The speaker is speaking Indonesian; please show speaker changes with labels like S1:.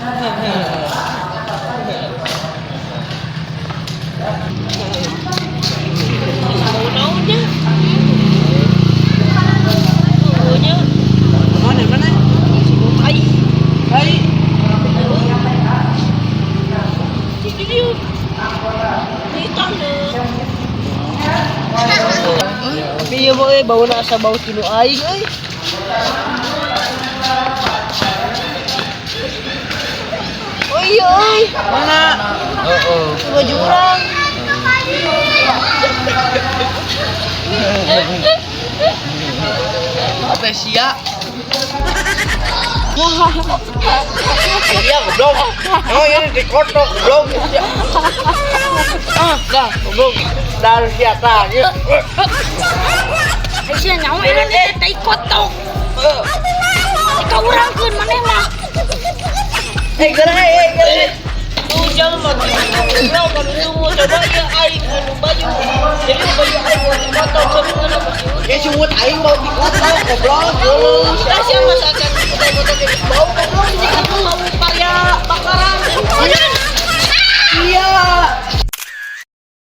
S1: Bau naonnya? Baunya
S2: Mana?
S1: tai.
S2: Hai.
S1: Jadi dia di tanah. Iya boy, bau nasa bau tinu aing euy. Oh iya euy.
S2: Mana? Oh.
S1: Baju urang.
S2: Apa sia? Iya, goblok. Oh, ini dikotok, goblok. Dah, goblok. Dari siapa?
S1: Sia nyawa ini tai kotok. Kau urangkeun maneh mah.
S2: Gerai.
S1: Tuh jangan mah. Lo kalau mau coba ya aing anu baju. Jadi baju aing mau dikotok sebenarnya apa sih?
S2: Ya cumut aing mau dikotok, goblok.
S1: Kita siapa masakan kita kotok bau goblok ini kan mau